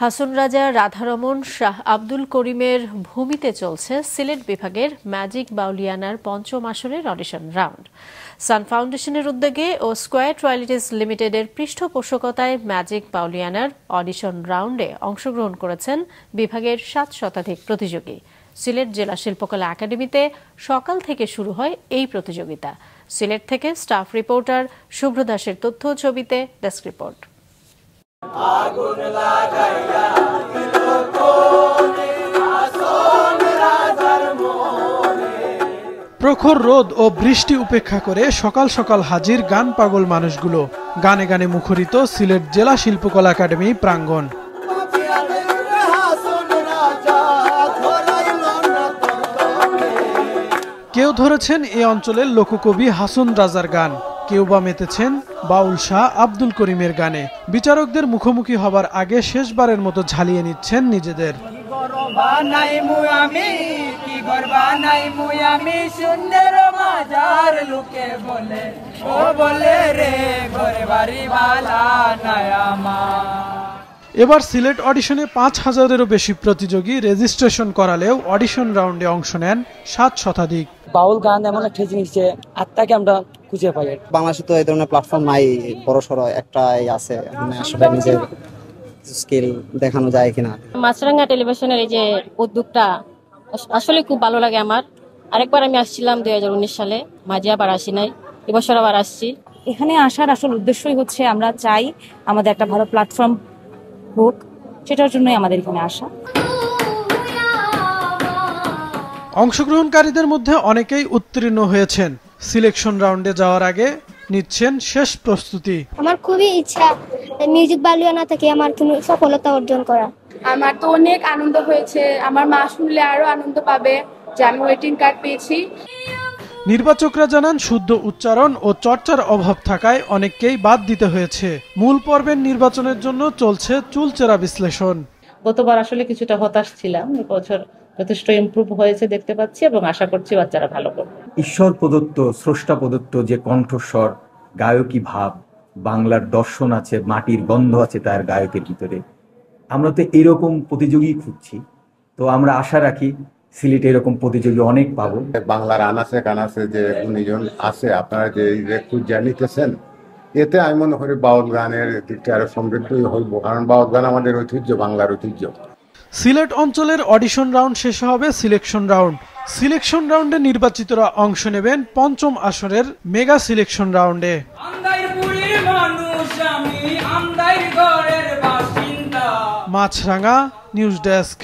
হাসন রাজা, রাধারমণ, শাহ আব্দুল করিমের ভূমিতে চলছে সিলেট বিভাগের ম্যাজিক বাউলিয়ানার পঞ্চম আসরের অডিশন রাউন্ড। সান ফাউন্ডেশনের উদ্যোগে ও স্কয়ার রয়্যালিটিজ লিমিটেডের পৃষ্ঠপোষকতায় ম্যাজিক বাউলিয়ানার অডিশন রাউন্ডে অংশগ্রহণ করেছেন বিভাগের 7 শতাধিক প্রতিযোগী। সিলেট জেলা শিল্পকলা একাডেমিতে সকাল থেকে শুরু হয় এই প্রতিযোগিতা। সিলেট থেকে স্টাফ রিপোর্টার শুভ্র দাসের তথ্য ছবিতে ডেস্ক রিপোর্ট। প্রখর রোদ ও বৃষ্টি উপেক্ষা করে সকাল সকাল হাজির গান পাগল মানুষগুলো। গানে গানে মুখরিত সিলেট জেলা শিল্পকলা একাডেমি প্রাঙ্গণ। কেউ ধরেছেন এ অঞ্চলের লোককবি হাসন রাজার গান, কেউ বা মেতেছেন বাউল শাহ আব্দুল করিমের গানে। বিচারকদের মুখোমুখি হবার আগে শেষবারের মতো ঝালিয়ে নিচ্ছেন নিজেদের। এবার সিলেট অডিশনে 5000-এরও বেশি প্রতিযোগী রেজিস্ট্রেশন করালেও অডিশন রাউন্ডে অংশ নেন 7 শতাধিক। বাউল গান এমন একটা জিনিস যে আত্মাকে আমরা খুঁজে পাই। বাংলাদেশে তো এই ধরনের প্ল্যাটফর্ম নাই, বড়সড় একটাই আছে, মানে আসলে নিজের স্কিল দেখানো যায় কিনা। মাছরাঙ্গা টেলিভিশনের এই যে উদ্যোগটা আসলে খুব ভালো লাগে আমার। আরেকবার আমি আসছিলাম 2019 সালে, মাঝে আবার আসি নাই, এবছর আবার আসছি। এখানে আসার আসল উদ্দেশ্যই হচ্ছে আমরা চাই আমাদের একটা ভালো প্ল্যাটফর্ম হোক, সেটার জন্যই আমাদের এখানে আসা। অংশগ্রহণকারীদের মধ্যে অনেকেই উত্তীর্ণ হয়েছেন। সিলেকশন রাউন্ডে যাওয়ার আগে নিচ্ছেন শেষ প্রস্তুতি। আমার খুবই ইচ্ছা মিউজিক বাউলিয়ানা থেকে আমার কোনো সফলতা অর্জন করা। আমার তো অনেক আনন্দ হয়েছে, আমার মা শুনলে আরো আনন্দ পাবে যে আমি ওয়েটিং কার্ড পেয়েছি। নির্বাচকরা জানান শুদ্ধ উচ্চারণ ও চর্চার অভাব থাকায় অনেককেই বাদ দিতে হয়েছে। মূল পর্বের নির্বাচনের জন্য চলছে চুলচেরা বিশ্লেষণ। গতবার আসলে কিছুটা হতাশ ছিলাম, এবছর যথেষ্ট ইমপ্রুভ হয়েছে দেখতে পাচ্ছি এবং আশা করছি বাচ্চারা ভালো করবে। ঈশ্বর প্রদত্ত, স্রষ্টা প্রদত্ত যে কণ্ঠস্বর, গায়কী ভাব, বাংলার দর্শন আছে, মাটির গন্ধ আছে তার গায়কের ভিতরে। আমরা তো এরকম প্রতিযোগী খুঁজছি, তো আমরা আশা রাখি সিলেটে এরকম প্রতিযোগী অনেক পাবো। বাংলার আনাচে কানাচে যে গুণীজন আছে, আপনারা যে খুঁজে নিতেছেন, এতে আমি মনে করি বাউল গানের দিকটা আরো সমৃদ্ধই হইব, কারণ বাউল গান আমাদের ঐতিহ্য, বাংলার ঐতিহ্য। সিলেট অঞ্চলের অডিশন রাউন্ড শেষে হবে সিলেকশন রাউন্ড। সিলেকশন রাউন্ডে নির্বাচিতরা অংশ নেবেন পঞ্চম আসরের মেগা সিলেকশন রাউন্ডে। মাছরাঙা নিউজ ডেস্ক।